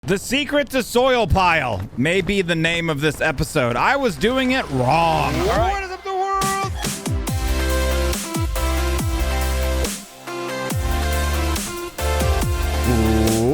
The secret to soil pile may be the name of this episode. I was doing it wrong. All right. What is up, the world?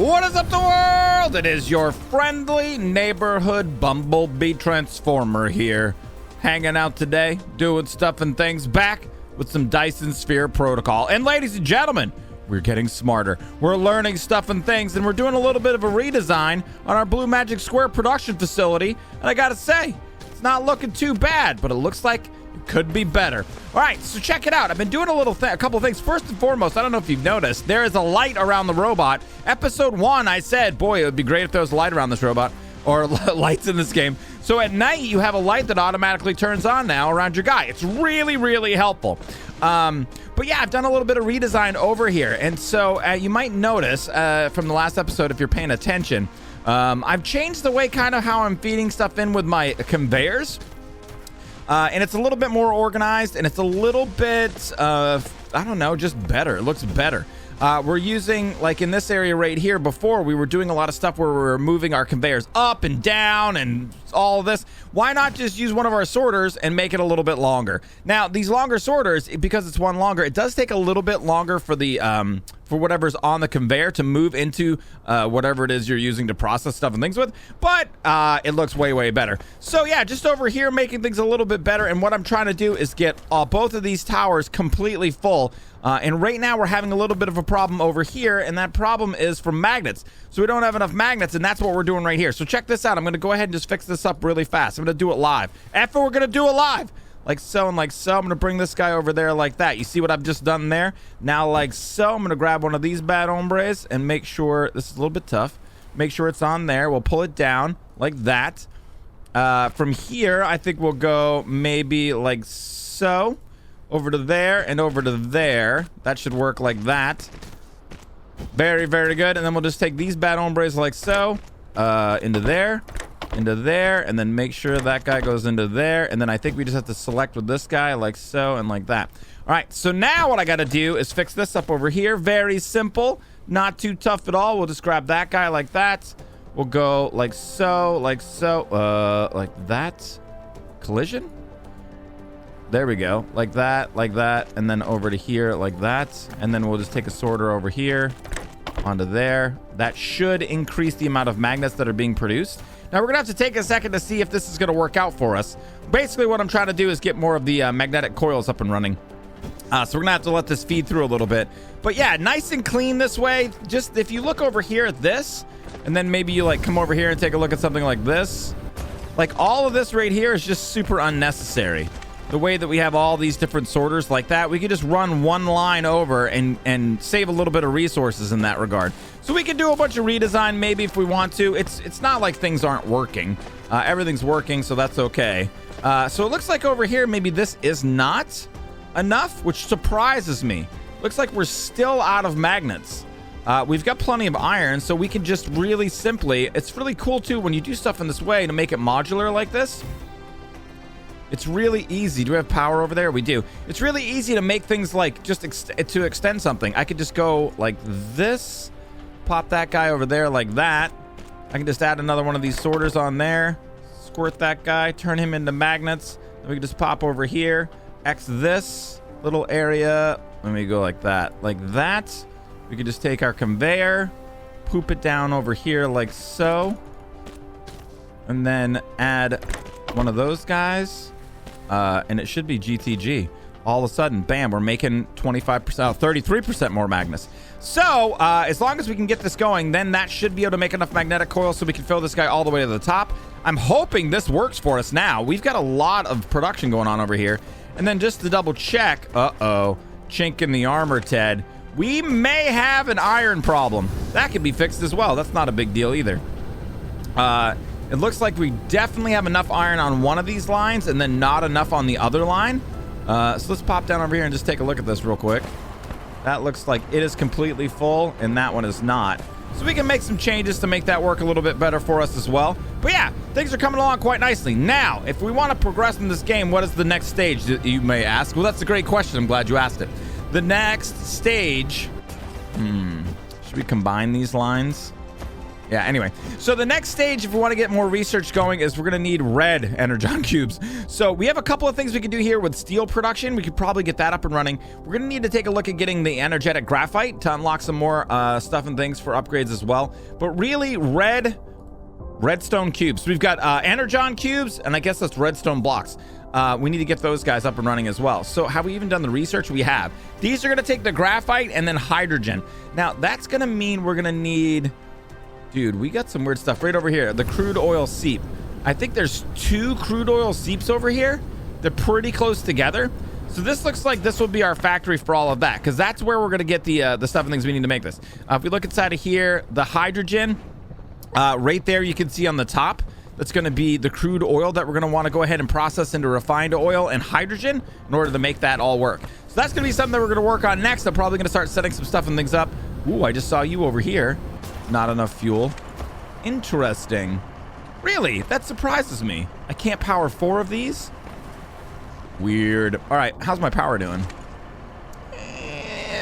What is up, the world? It is your friendly neighborhood bumblebee transformer here, hanging out today, doing stuff and things, back with some Dyson Sphere Protocol. And ladies and gentlemen, we're getting smarter. We're learning stuff and things, and we're doing a little bit of a redesign on our Blue Magic Square production facility. And I gotta say, it's not looking too bad, but it looks like it could be better. All right, so check it out. I've been doing a couple of things. First and foremost, I don't know if you've noticed, there is a light around the robot. Episode 1, I said, boy, it would be great if there was a light around this robot, or lights in this game. So at night, you have a light that automatically turns on now around your guy. It's really, really helpful. But yeah, I've done a little bit of redesign over here. And so you might notice from the last episode, if you're paying attention, I've changed the way kind of how I'm feeding stuff in with my conveyors. And it's a little bit more organized, and it's a little bit, I don't know, just better. It looks better. We're using, like in this area right here, before we were doing a lot of stuff where we were moving our conveyors up and down and all of this. Why not just use one of our sorters and make it a little bit longer? Now, these longer sorters, because it's one longer, it does take a little bit longer for the for whatever's on the conveyor to move into whatever it is you're using to process stuff and things with, but it looks way, way better. So yeah, just over here making things a little bit better, and what I'm trying to do is get both of these towers completely full. And right now we're having a little bit of a problem over here, and that problem is from magnets. So we don't have enough magnets, and that's what we're doing right here. So check this out. I'm going to go ahead and just fix this up really fast. I'm going to do it live. After we're going to do it live. Like so and like so. I'm going to bring this guy over there like that. You see what I've just done there? Now like so, I'm going to grab one of these bad hombres and make sure, this is a little bit tough, make sure it's on there. We'll pull it down like that. From here, I think we'll go maybe like so. Over to there and over to there. That should work like that. Very, very good. And then we'll just take these bad hombres like so. Into there. Into there. And then make sure that guy goes into there. And then I think we just have to select with this guy like so and like that. All right. So now what I got to do is fix this up over here. Very simple. Not too tough at all. We'll just grab that guy like that. We'll go like so, like that. Collision? There we go, like that, and then over to here like that, and then we'll just take a sorter over here onto there. That should increase the amount of magnets that are being produced. Now we're gonna have to take a second to see if this is gonna work out for us. Basically what I'm trying to do is get more of the magnetic coils up and running. So we're gonna have to let this feed through a little bit. But yeah, nice and clean this way. Just if you look over here at this, and then maybe you like come over here and take a look at something like this, like all of this right here is just super unnecessary. The way that we have all these different sorters like that, we could just run one line over and save a little bit of resources in that regard. So we can do a bunch of redesign maybe if we want to. It's not like things aren't working. Everything's working, so that's okay. So it looks like over here maybe this is not enough, which surprises me. Looks like we're still out of magnets. We've got plenty of iron, so we can just really simply, it's really cool too when you do stuff in this way to make it modular like this. It's really easy. Do we have power over there? We do. It's really easy to make things like just to extend something. I could just go like this, pop that guy over there like that. I can just add another one of these sorters on there, squirt that guy, turn him into magnets. Then we can just pop over here, X this little area. Let me go like that. Like that. We could just take our conveyor, poop it down over here like so, and then add one of those guys. And it should be GTG. All of a sudden, bam, we're making 25%, 33% more magnets. So, as long as we can get this going, then that should be able to make enough magnetic coils so we can fill this guy all the way to the top. I'm hoping this works for us now. We've got a lot of production going on over here. And then just to double check, chink in the armor, Ted. We may have an iron problem. That could be fixed as well. That's not a big deal either. It looks like we definitely have enough iron on one of these lines and then not enough on the other line. So let's pop down over here and just take a look at this real quick. That looks like it is completely full and that one is not. So we can make some changes to make that work a little bit better for us as well. But yeah, things are coming along quite nicely. Now, if we want to progress in this game, what is the next stage that you may ask? Well, that's a great question. I'm glad you asked it. The next stage, should we combine these lines? Yeah, anyway. So the next stage, if we want to get more research going, is we're going to need red energon cubes. So we have a couple of things we can do here with steel production. We could probably get that up and running. We're going to need to take a look at getting the energetic graphite to unlock some more stuff and things for upgrades as well. But really, redstone cubes. We've got energon cubes, and I guess that's redstone blocks. We need to get those guys up and running as well. So have we even done the research? We have. These are going to take the graphite and then hydrogen. Now, that's going to mean we're going to need... Dude, we got some weird stuff right over here. The crude oil seep. I think there's 2 crude oil seeps over here. They're pretty close together. So this looks like this will be our factory for all of that, because that's where we're going to get the stuff and things we need to make this. If we look inside of here, the hydrogen, right there you can see on the top, that's going to be the crude oil that we're going to want to go ahead and process into refined oil and hydrogen in order to make that all work. So that's going to be something that we're going to work on next. I'm probably going to start setting some stuff and things up. Ooh, I just saw you over here. Not enough fuel. Interesting. Really? That surprises me. I can't power 4 of these? Weird. All right, how's my power doing?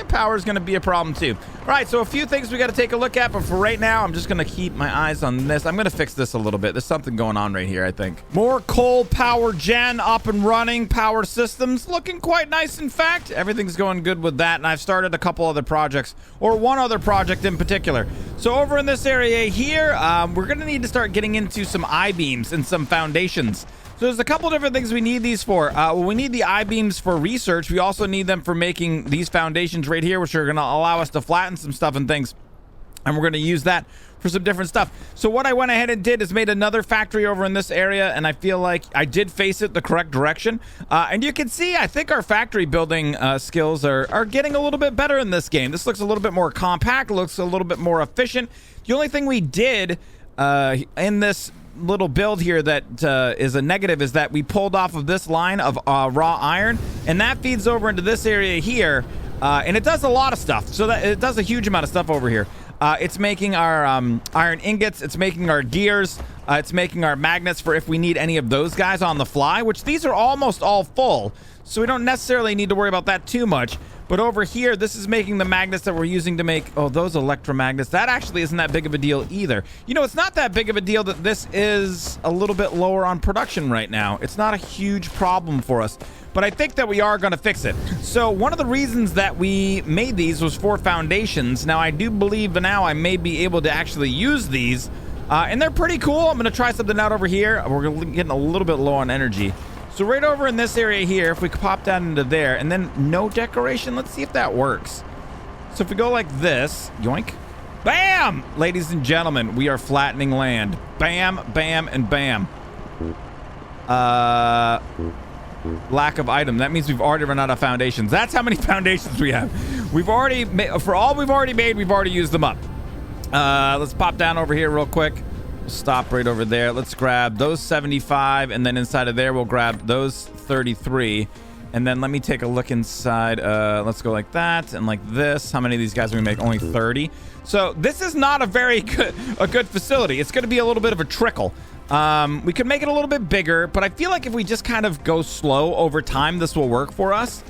Power is going to be a problem too. All right, so a few things we got to take a look at, but for right now, I'm just going to keep my eyes on this. I'm going to fix this a little bit. There's something going on right here, I think. More coal power gen up and running. Power systems looking quite nice, in fact. Everything's going good with that, and I've started a couple other projects, or one other project in particular. So over in this area here, we're going to need to start getting into some I-beams and some foundations. So there's a couple different things we need these for. Well, we need the I-beams for research. We also need them for making these foundations right here, which are going to allow us to flatten some stuff and things. And we're going to use that for some different stuff. So what I went ahead and did is made another factory over in this area, and I feel like I did face it the correct direction. And you can see, I think our factory building skills are getting a little bit better in this game. This looks a little bit more compact, looks a little bit more efficient. The only thing we did in this little build here that is a negative is that we pulled off of this line of raw iron, and that feeds over into this area here, and it does a lot of stuff. So that it does a huge amount of stuff over here. It's making our iron ingots, it's making our gears, it's making our magnets for if we need any of those guys on the fly, which these are almost all full, so we don't necessarily need to worry about that too much. But over here, this is making the magnets that we're using to make, oh, those electromagnets. That actually isn't that big of a deal either. You know, it's not that big of a deal that this is a little bit lower on production right now. It's not a huge problem for us, but I think that we are going to fix it. So one of the reasons that we made these was for foundations. Now, I do believe now I may be able to actually use these, and they're pretty cool. I'm going to try something out over here. We're getting a little bit low on energy. So right over in this area here, if we pop down into there, and then no decoration, let's see if that works. So if we go like this, yoink, bam! Ladies and gentlemen, we are flattening land. Bam, bam, and bam. Lack of item. That means we've already run out of foundations. That's how many foundations we have. We've already made, for all we've already made, we've already used them up. Let's pop down over here real quick. Stop right over there. Let's grab those 75, and then inside of there we'll grab those 33, and then let me take a look inside. Let's go like that and like this. How many of these guys do we make? Only 30. So this is not a very good facility. It's going to be a little bit of a trickle. We could make it a little bit bigger, but I feel like if we just kind of go slow over time, this will work for us.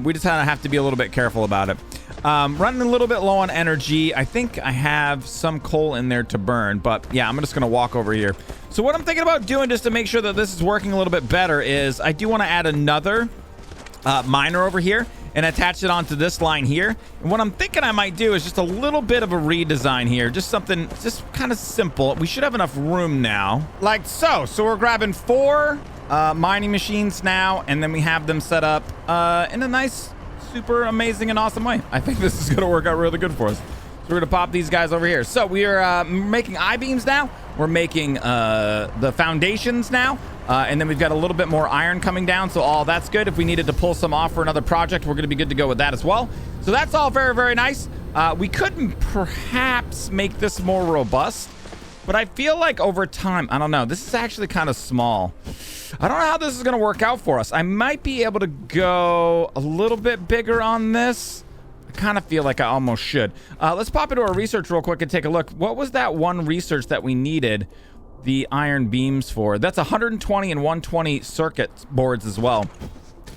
We just kind of have to be a little bit careful about it. Running a little bit low on energy. I think I have some coal in there to burn, but yeah, I'm just going to walk over here. So what I'm thinking about doing just to make sure that this is working a little bit better is I do want to add another miner over here and attach it onto this line here. And what I'm thinking I might do is just a little bit of a redesign here. Just something just kind of simple. We should have enough room now. Like so. So we're grabbing 4 mining machines now, and then we have them set up in a nice, super amazing and awesome way. I think this is going to work out really good for us. So we're going to pop these guys over here. So we are making I-beams now. We're making the foundations now. And then we've got a little bit more iron coming down. So all that's good. If we needed to pull some off for another project, we're going to be good to go with that as well. So that's all very, very nice. We could perhaps make this more robust, but I feel like over time, I don't know. This is actually kind of small. I don't know how this is going to work out for us. I might be able to go a little bit bigger on this. I kind of feel like I almost should. Let's pop into our research real quick and take a look. What was that one research that we needed the iron beams for? That's 120 and 120 circuit boards as well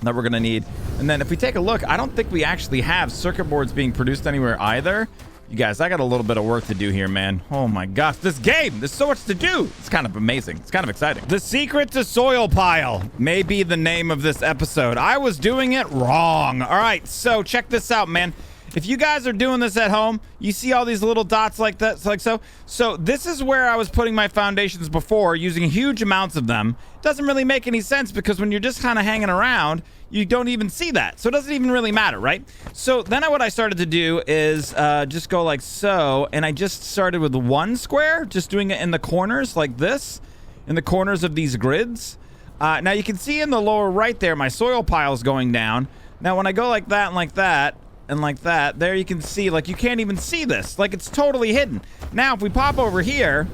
that we're going to need. And then if we take a look, I don't think we actually have circuit boards being produced anywhere either. You guys, I got a little bit of work to do here, man. Oh my gosh, this game, there's so much to do. It's kind of amazing. It's kind of exciting. The secret to soil pile may be the name of this episode. I was doing it wrong. All right, so check this out, man. If you guys are doing this at home, you see all these little dots like that, like so. So this is where I was putting my foundations before, using huge amounts of them. It doesn't really make any sense because when you're just kind of hanging around, you don't even see that. So it doesn't even really matter, right? So then what I started to do is just go like so, and I just started with one square, just doing it in the corners like this, in the corners of these grids. Now you can see in the lower right there, my soil pile is going down. Now when I go like that and like that, and like that, there you can see, like, you can't even see this. Like, it's totally hidden. Now, if we pop over here,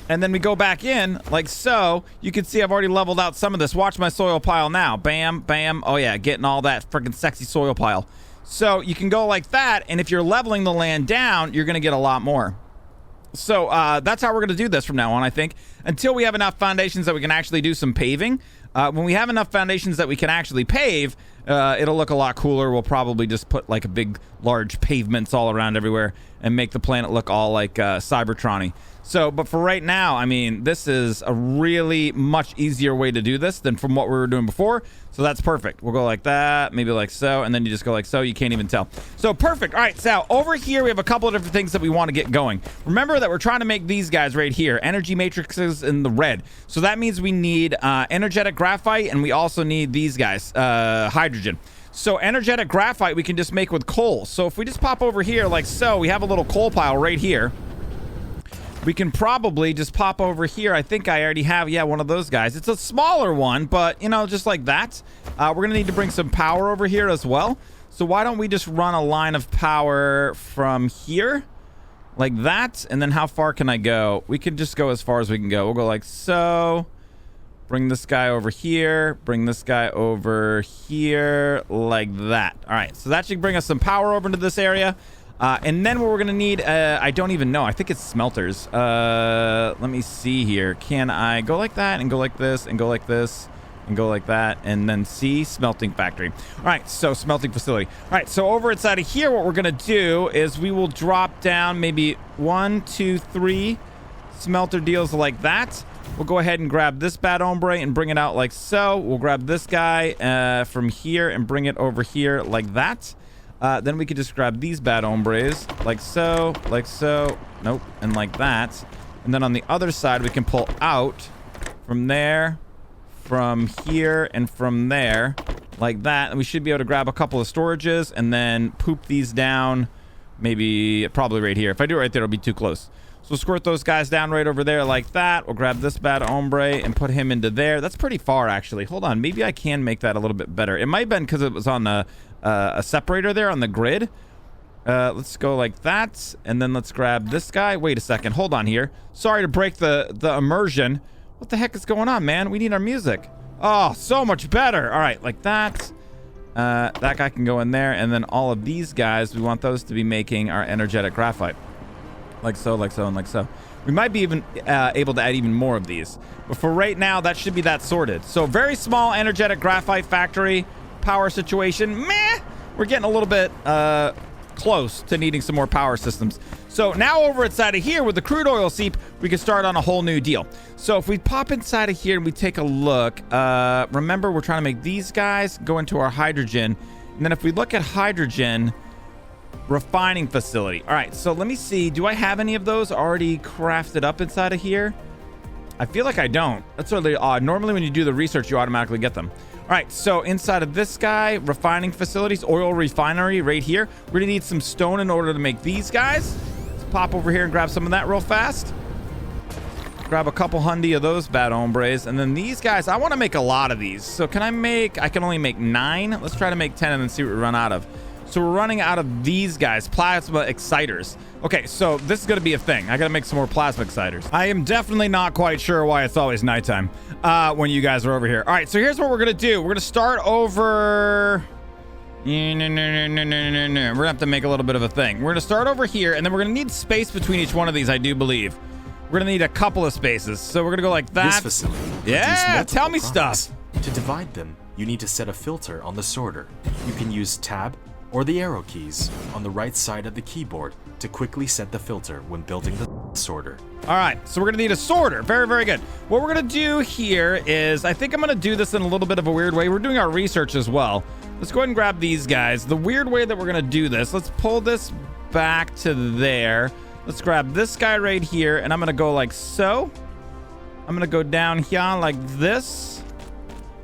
and then we go back in, like so, you can see I've already leveled out some of this. Watch my soil pile now. Bam, bam. Oh, yeah, getting all that freaking sexy soil pile. So, you can go like that, and if you're leveling the land down, you're going to get a lot more. So, that's how we're going to do this from now on, I think, until we have enough foundations that we can actually do some paving. When we have enough foundations that we can actually pave, it'll look a lot cooler. We'll probably just put like a big, large pavements all around everywhere and make the planet look all like Cybertron-y. So, but for right now, I mean, this is a really much easier way to do this than from what we were doing before. So that's perfect. We'll go like that, maybe like so, and then you just go like so. You can't even tell. So perfect. All right, so over here we have a couple of different things that we want to get going. Remember that we're trying to make these guys right here, energy matrices in the red. So that means we need energetic graphite, and we also need these guys, hydrogen. So energetic graphite we can just make with coal. So if we just pop over here like so, we have a little coal pile right here. We can probably just pop over here. I think I already have, yeah, one of those guys. It's a smaller one, but, you know, just like that. We're going to need to bring some power over here as well. So why don't we just run a line of power from here? Like that. And then how far can I go? We can just go as far as we can go. We'll go like so. Bring this guy over here. Bring this guy over here. Like that. All right. So that should bring us some power over into this area. And then what we're going to need, I don't even know. I think it's smelters. Let me see here. Can I go like that and go like this and go like this and go like that? And then see, smelting factory. All right, so smelting facility. All right, so over inside of here, what we're going to do is we will drop down maybe 1, 2, 3 smelter deals like that. We'll go ahead and grab this bad hombre and bring it out like so. We'll grab this guy from here and bring it over here like that. Then we could just grab these bad hombres like so, nope, and like that. And then on the other side, we can pull out from there, from here, and from there like that. And we should be able to grab a couple of storages and then poop these down, maybe probably right here. If I do it right there, it'll be too close. So we'll squirt those guys down right over there like that. We'll grab this bad hombre and put him into there. That's pretty far, actually. Hold on. Maybe I can make that a little bit better. It might have been because it was on a separator there on the grid. Let's go like that. And then let's grab this guy. Wait a second. Hold on here. Sorry to break the immersion. What the heck is going on, man? We need our music. Oh, so much better. All right, like that. That guy can go in there. And then all of these guys, we want those to be making our energetic graphite. Like so, like so, and like so. We might be even able to add even more of these. But for right now, that should be that sorted. So very small energetic graphite factory. Power situation, meh. We're getting a little bit close to needing some more power systems. So now over inside of here with the crude oil seep, we can start on a whole new deal. So if we pop inside of here and we take a look, remember we're trying to make these guys go into our hydrogen. And then if we look at hydrogen refining facility. All right, so let me see. Do I have any of those already crafted up inside of here? I feel like I don't. That's really odd. Normally when you do the research, you automatically get them. All right, so inside of this guy, refining facilities, oil refinery right here. We're gonna need some stone in order to make these guys. Let's pop over here and grab some of that real fast. Grab a couple hundy of those bad hombres. And then these guys, I want to make a lot of these. So can I can only make 9. Let's try to make 10 and then see what we run out of. So we're running out of these guys, plasma exciters. Okay, so this is going to be a thing. I got to make some more plasma exciters. I am definitely not quite sure why it's always nighttime when you guys are over here. All right, so here's what we're going to do. We're going to start over... We're going to have to make a little bit of a thing. We're going to start over here, and then we're going to need space between each one of these, I do believe. We're going to need a couple of spaces. So we're going to go like that. This facility yeah, tell me products. stuff. To divide them, you need to set a filter on the sorter. You can use tab, or the arrow keys on the right side of the keyboard to quickly set the filter when building the sorter. All right, so we're gonna need a sorter. Very, very good. What we're gonna do here is, I think I'm gonna do this in a little bit of a weird way. We're doing our research as well. Let's go ahead and grab these guys. The weird way that we're gonna do this, let's pull this back to there. Let's grab this guy right here, and I'm gonna go like so. I'm gonna go down here like this.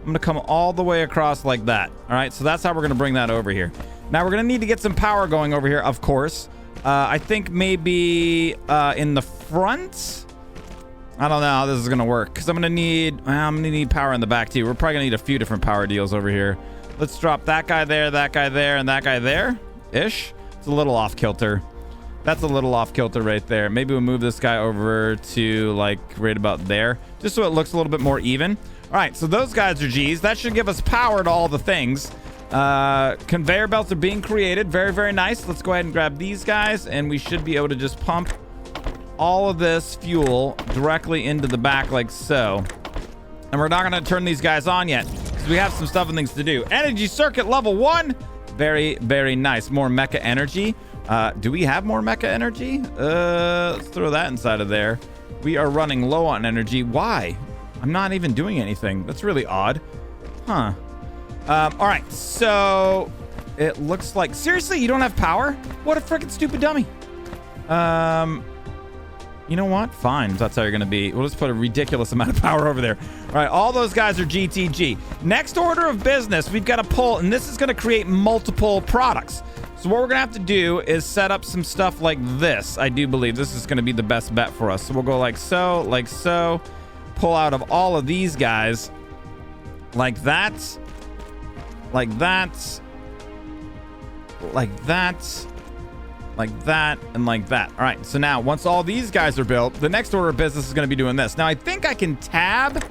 I'm gonna come all the way across like that. All right, so that's how we're gonna bring that over here. Now we're gonna need to get some power going over here, of course. I think maybe in the front. I don't know how this is gonna work because I'm gonna need power in the back too. We're probably gonna need a few different power deals over here. Let's drop that guy there, and that guy there ish. It's a little off kilter. That's a little off kilter right there. Maybe we'll move this guy over to like right about there, just so it looks a little bit more even. All right, so those guys are G's. That should give us power to all the things. Conveyor belts are being created. Very, very nice. Let's go ahead and grab these guys, and we should be able to just pump all of this fuel directly into the back like so. And we're not going to turn these guys on yet because we have some stuff and things to do. Energy circuit level 1. Very, very nice. More mecha energy. Do we have more mecha energy? Let's throw that inside of there. We are running low on energy. Why? I'm not even doing anything. That's really odd. Huh. All right, so it looks like... Seriously, you don't have power? What a freaking stupid dummy. You know what? Fine, that's how you're going to be. We'll just put a ridiculous amount of power over there. All right, all those guys are GTG. Next order of business, we've got to pull, and this is going to create multiple products. So what we're going to have to do is set up some stuff like this. I do believe this is going to be the best bet for us. So we'll go like so, pull out of all of these guys like that. Like that, like that, like that, and like that. All right, so now once all these guys are built, the next order of business is going to be doing this. Now I think I can tab,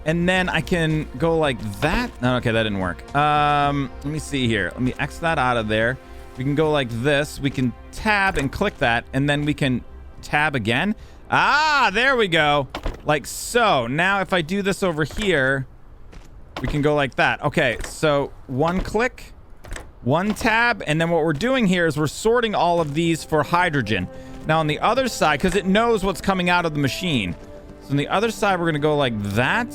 and then I can go like that. No, okay, that didn't work. Let me see here. Let me X that out of there. We can go like this. We can tab and click that, and then we can tab again. Ah, there we go. Like so. Now if I do this over here, we can go like that. Okay, so one click, one tab, and then what we're doing here is we're sorting all of these for hydrogen. Now on the other side, because it knows what's coming out of the machine. So on the other side, we're going to go like that.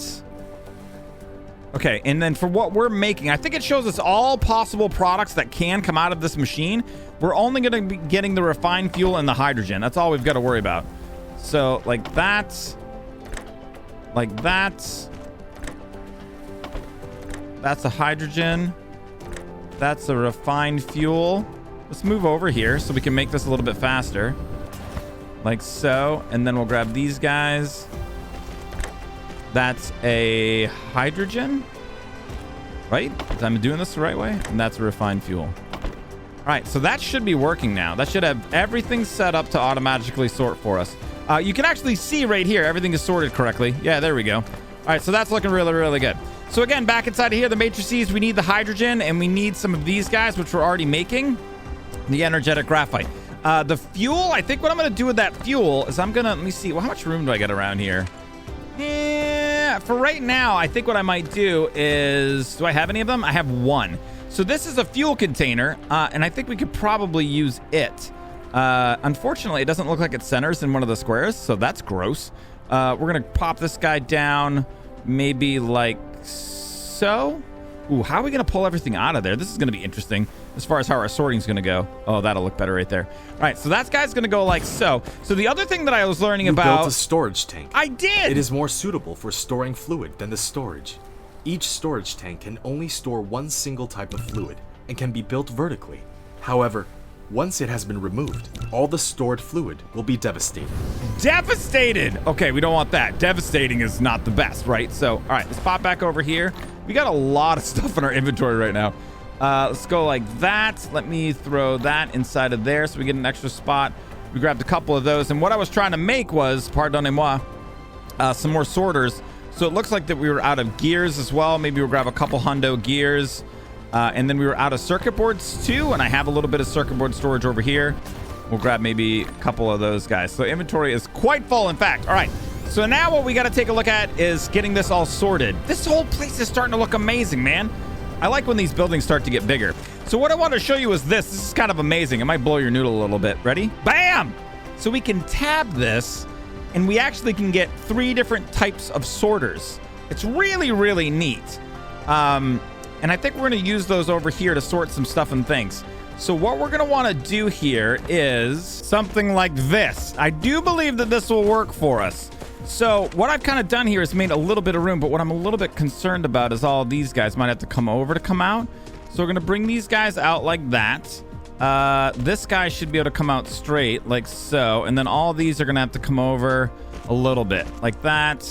Okay, and then for what we're making, I think it shows us all possible products that can come out of this machine. We're only going to be getting the refined fuel and the hydrogen. That's all we've got to worry about. So like that, like that. That's a hydrogen. That's a refined fuel. Let's move over here so we can make this a little bit faster. Like so. And then we'll grab these guys. That's a hydrogen. Right? I'm doing this the right way? And that's a refined fuel. All right, so that should be working now. That should have everything set up to automatically sort for us. You can actually see right here, everything is sorted correctly. Yeah, there we go. All right, so that's looking really, really good. So again, back inside of here, the matrices, we need the hydrogen, and we need some of these guys, which we're already making. The energetic graphite. The fuel, I think what I'm going to do with that fuel is I'm going to, let me see, well, how much room do I get around here? Yeah, for right now, I think what I might do is, do I have any of them? I have one. So this is a fuel container, and I think we could probably use it. Unfortunately, it doesn't look like it centers in one of the squares, so that's gross. We're going to pop this guy down, maybe like so. Ooh, how are we going to pull everything out of there? This is going to be interesting as far as how our sorting is going to go. Oh, that'll look better right there. All right, so that guy's going to go like so. So the other thing that I was learning about... You built a storage tank. I did! It is more suitable for storing fluid than the storage. Each storage tank can only store one single type of fluid and can be built vertically. However, once it has been removed, all the stored fluid will be devastated. Devastated! Okay, we don't want that. Devastating is not the best, right? So, all right, let's pop back over here. We got a lot of stuff in our inventory right now. Let's go like that. Let me throw that inside of there so we get an extra spot. We grabbed a couple of those. And what I was trying to make was, pardonnez-moi, some more sorters. So it looks like that we were out of gears as well. Maybe we'll grab a couple hundo gears. And then we were out of circuit boards too. And I have a little bit of circuit board storage over here. We'll grab maybe a couple of those guys. So inventory is quite full, in fact. All right. So now what we got to take a look at is getting this all sorted. This whole place is starting to look amazing, man. I like when these buildings start to get bigger. So what I want to show you is this. This is kind of amazing. It might blow your noodle a little bit. Ready? Bam! So we can tab this, and we actually can get 3 different types of sorters. It's really, really neat. And I think we're going to use those over here to sort some stuff and things. So what we're going to want to do here is something like this. I do believe that this will work for us. So what I've kind of done here is made a little bit of room, but what I'm a little bit concerned about is all these guys might have to come over to come out. So we're going to bring these guys out like that. This guy should be able to come out straight like so. And then all these are going to have to come over a little bit like that,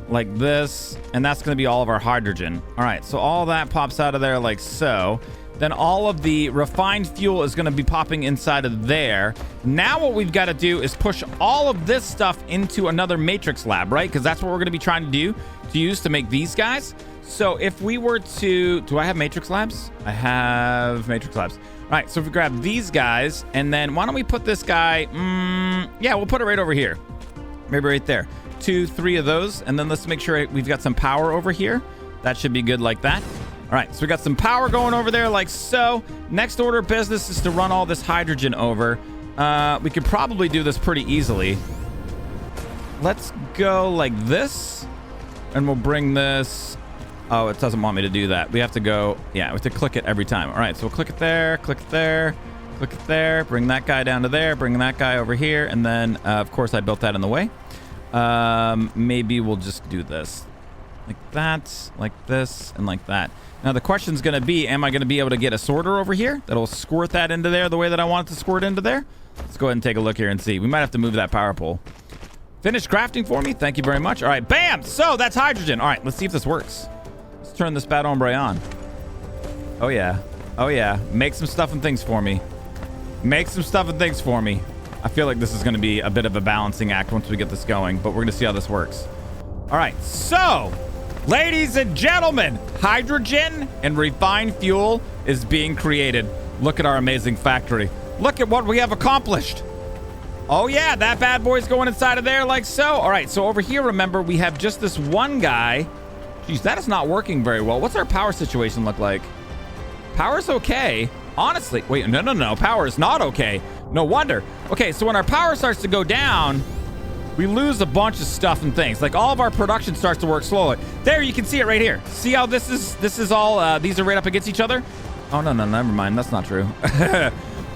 like this. And that's going to be all of our hydrogen. All right. So all that pops out of there like so. Then all of the refined fuel is going to be popping inside of there. Now what we've got to do is push all of this stuff into another matrix lab, right? Because that's what we're going to be trying to do to use to make these guys. So if we were to... Do I have matrix labs? I have matrix labs. All right, so if we grab these guys, and then why don't we put this guy... yeah, we'll put it right over here. Maybe right there. 2, 3 of those. And then let's make sure we've got some power over here. That should be good like that. All right, so we got some power going over there like so. Next order of business is to run all this hydrogen over. We could probably do this pretty easily. Let's go like this, and we'll bring this. Oh, it doesn't want me to do that. We have to go, yeah, we have to click it every time. All right, so we'll click it there, click it there, click it there, bring that guy down to there, bring that guy over here, and then, of course, I built that in the way. Maybe we'll just do this. Like that, like this, and like that. Now, the question's going to be, am I going to be able to get a sorter over here that'll squirt that into there the way that I want it to squirt into there? Let's go ahead and take a look here and see. We might have to move that power pole. Finish crafting for me. Thank you very much. All right, bam! So, that's hydrogen. All right, let's see if this works. Let's turn this bad hombre on. Oh, yeah. Oh, yeah. Make some stuff and things for me. Make some stuff and things for me. I feel like this is going to be a bit of a balancing act once we get this going, but we're going to see how this works. All right, so... Ladies and gentlemen, hydrogen and refined fuel is being created. Look at our amazing factory. Look at what we have accomplished. Oh yeah, that bad boy's going inside of there like so. All right, so over here, remember, we have just this one guy. Jeez, that is not working very well. What's our power situation look like? Power's okay. Honestly, wait, no. Power is not okay. No wonder. Okay, so when our power starts to go down, we lose a bunch of stuff and things. Like all of our production starts to work slowly. There, you can see it right here. See how this is all, these are right up against each other? Oh, no, never mind. That's not true.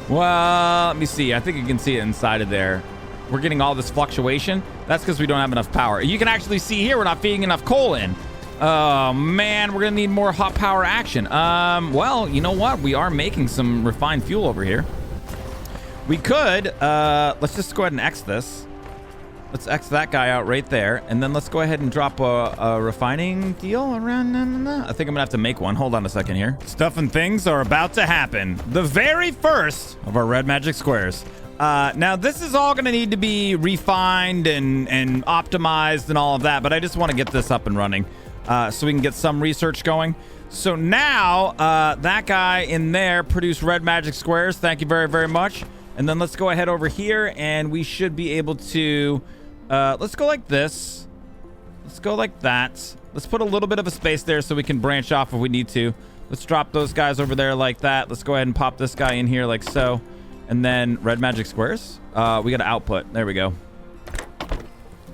Well, let me see. I think you can see it inside of there. We're getting all this fluctuation. That's because we don't have enough power. You can actually see here we're not feeding enough coal in. Oh, man, we're going to need more hot power action. Well, you know what? We are making some refined fuel over here. We could, let's just go ahead and X this. Let's X that guy out right there. And then let's go ahead and drop a refining deal around. I think I'm going to have to make one. Hold on a second here. Stuff and things are about to happen. The very first of our red magic squares. Now, this is all going to need to be refined and optimized and all of that. But I just want to get this up and running so we can get some research going. So now that guy in there produced red magic squares. Thank you very, very much. And then let's go ahead over here and we should be able to... let's go like this. Let's go like that. Let's put a little bit of a space there so we can branch off if we need to. Let's drop those guys over there like that. Let's go ahead and pop this guy in here like so. And then red magic squares. We got to output. There we go.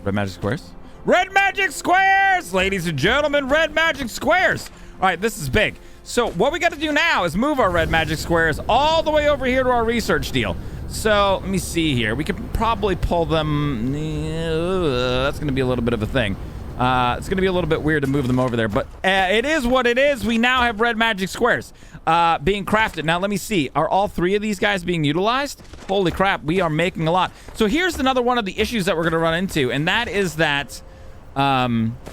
Red magic squares. Red magic squares! Ladies and gentlemen, red magic squares. All right, this is big. So what we got to do now is move our red magic squares all the way over here to our research deal. So let me see here. We could probably pull them. That's going to be a little bit of a thing. It's going to be a little bit weird to move them over there, but it is what it is. We now have red magic squares being crafted. Now, let me see. Are all 3 of these guys being utilized? Holy crap, we are making a lot. So here's another one of the issues that we're going to run into, and that is that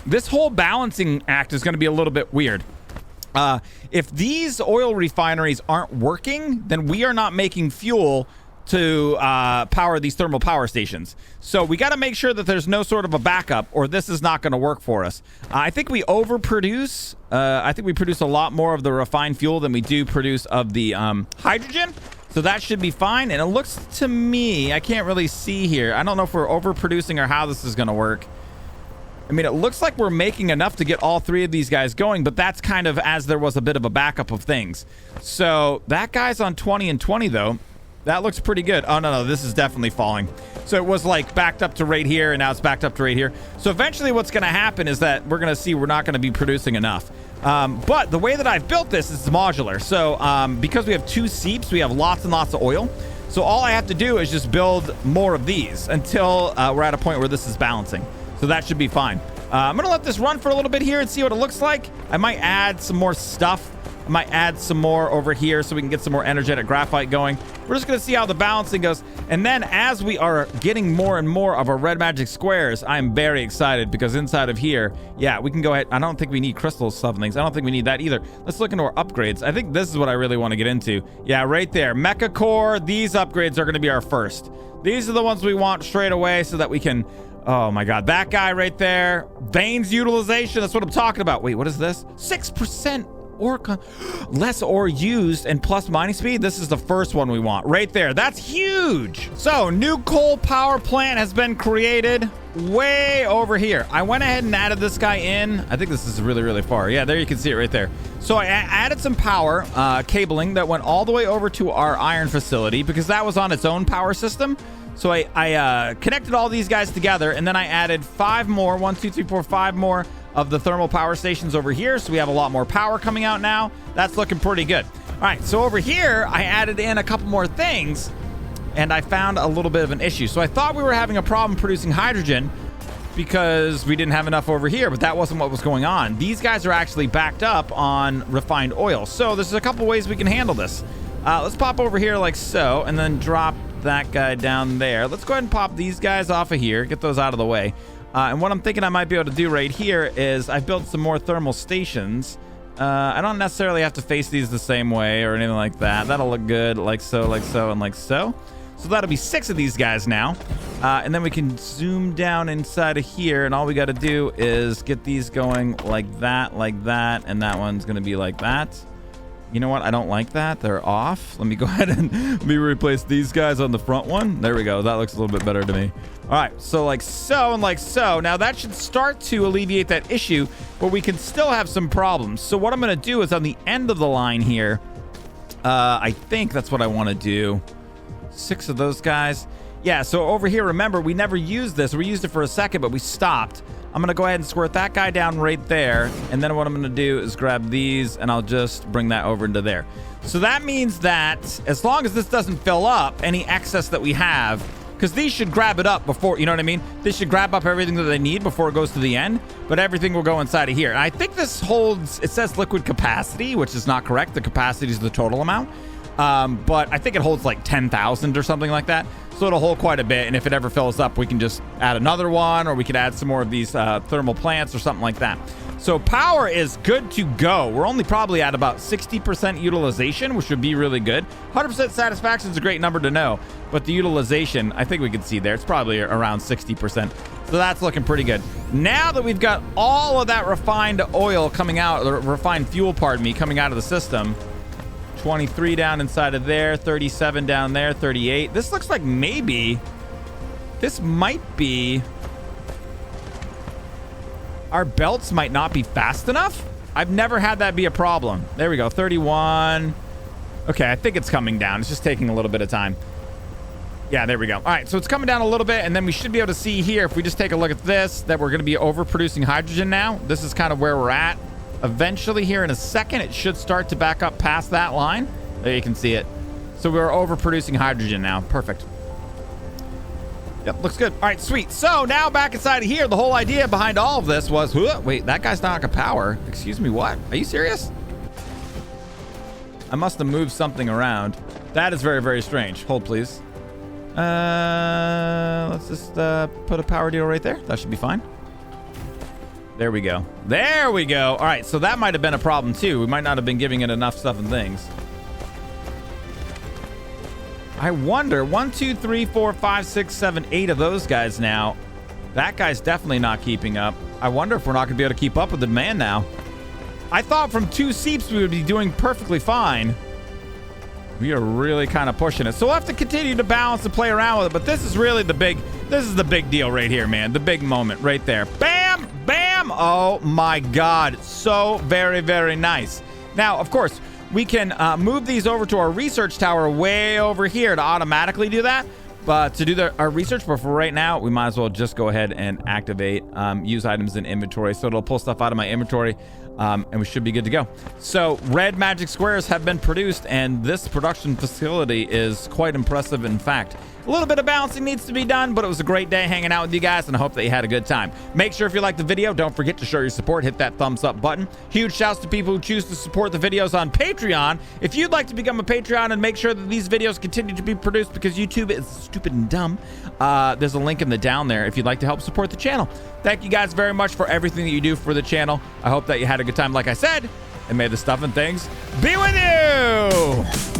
this whole balancing act is going to be a little bit weird. If these oil refineries aren't working, then we are not making fuel to power these thermal power stations. So we got to make sure that there's no sort of a backup or this is not going to work for us. I think we overproduce. I think we produce a lot more of the refined fuel than we do produce of the hydrogen. So that should be fine. And it looks to me, I can't really see here. I don't know if we're overproducing or how this is going to work. I mean, it looks like we're making enough to get all 3 of these guys going, but that's kind of as there was a bit of a backup of things. So that guy's on 20 and 20, though. That looks pretty good. Oh, no, this is definitely falling. So it was like backed up to right here, and now it's backed up to right here. So eventually what's going to happen is that we're going to see we're not going to be producing enough. But the way that I've built this is modular. So because we have 2 seeps, we have lots and lots of oil. So all I have to do is just build more of these until we're at a point where this is balancing. So that should be fine. I'm going to let this run for a little bit here and see what it looks like. I might add some more stuff. I might add some more over here so we can get some more energetic graphite going. We're just going to see how the balancing goes. And then as we are getting more and more of our red magic squares, I'm very excited because inside of here, yeah, we can go ahead. I don't think we need crystal stuff things. I don't think we need that either. Let's look into our upgrades. I think this is what I really want to get into. Yeah, right there. Mecha Core. These upgrades are going to be our first. These are the ones we want straight away so that we can... Oh my God, that guy right there. Veins utilization. That's what I'm talking about. Wait, what is this? 6% less ore used and plus mining speed. This is the first one we want right there. That's huge. So new coal power plant has been created way over here. I went ahead and added this guy in. I think this is really, really far. Yeah, there you can see it right there. So I added some power cabling that went all the way over to our iron facility because that was on its own power system. So I connected all these guys together, and then I added 5 more, 1, 2, 3, 4, 5 more of the thermal power stations over here. So we have a lot more power coming out now. That's looking pretty good. All right, so over here, I added in a couple more things, and I found a little bit of an issue. So I thought we were having a problem producing hydrogen because we didn't have enough over here, but that wasn't what was going on. These guys are actually backed up on refined oil. So there's a couple ways we can handle this. Let's pop over here like so, and then drop that guy down there. Let's go ahead and pop these guys off of here, get those out of the way. And what I'm thinking I might be able to do right here is I've built some more thermal stations. I don't necessarily have to face these the same way or anything like that. That'll look good, like so, and like so. So that'll be 6 of these guys now. And then we can zoom down inside of here, and all we got to do is get these going like that, and that one's going to be like that. You know what? I don't like that. They're off. Let me go ahead and let me replace these guys on the front one. There we go. That looks a little bit better to me. All right. So like so and like so. Now that should start to alleviate that issue, but we can still have some problems. So what I'm going to do is on the end of the line here, I think that's what I want to do. 6 of those guys. Yeah. So over here, remember, we never used this. We used it for a second, but we stopped. I'm going to go ahead and squirt that guy down right there. And then what I'm going to do is grab these and I'll just bring that over into there. So that means that as long as this doesn't fill up any excess that we have, because these should grab it up before, you know what I mean? They should grab up everything that they need before it goes to the end, but everything will go inside of here. And I think this holds, it says liquid capacity, which is not correct. The capacity is the total amount. But I think it holds like 10,000 or something like that. So it'll hold quite a bit. And if it ever fills up, we can just add another one, or we could add some more of these thermal plants or something like that. So power is good to go. We're only probably at about 60% utilization, which would be really good. 100% satisfaction is a great number to know. But the utilization, I think we can see there, it's probably around 60%. So that's looking pretty good. Now that we've got all of that refined oil coming out, or refined fuel, pardon me, coming out of the system, 23 down inside of there, 37 down there, 38. This looks like maybe this might be, our belts might not be fast enough. I've never had that be a problem. There we go, 31. Okay, I think it's coming down. It's just taking a little bit of time. Yeah, there we go. All right, so it's coming down a little bit, and then we should be able to see here, if we just take a look at this, that we're going to be overproducing hydrogen now. This is kind of where we're at. Eventually here in a second, it should start to back up past that line. There you can see it. So we're overproducing hydrogen now. Perfect. Yep, looks good. All right, sweet. So now back inside of here, the whole idea behind all of this was, wait, that guy's not a power. Excuse me, what? Are you serious? I must have moved something around. That is very, very strange. Hold, please. Let's just put a power deal right there. That should be fine. There we go. There we go. All right, so that might have been a problem too. We might not have been giving it enough stuff and things. I wonder, 1, 2, 3, 4, 5, 6, 7, 8 of those guys now. That guy's definitely not keeping up. I wonder if we're not gonna be able to keep up with the demand now. I thought from 2 seeps we would be doing perfectly fine. We are really kind of pushing it. So we'll have to continue to balance and play around with it, but this is really the big, this is the big deal right here, man. The big moment right there. Bam! Oh my God. So very, very nice. Now, of course, we can move these over to our research tower way over here to automatically do that. But to do our research, but for right now, we might as well just go ahead and activate use items in inventory. So it'll pull stuff out of my inventory, and we should be good to go. So red magic squares have been produced, and this production facility is quite impressive. In fact, a little bit of balancing needs to be done, but it was a great day hanging out with you guys, and I hope that you had a good time. Make sure if you liked the video, don't forget to show your support. Hit that thumbs up button. Huge shouts to people who choose to support the videos on Patreon. If you'd like to become a Patreon and make sure that these videos continue to be produced because YouTube is stupid and dumb, there's a link in the down there if you'd like to help support the channel. Thank you guys very much for everything that you do for the channel. I hope that you had a good time, like I said, and may the stuff and things be with you.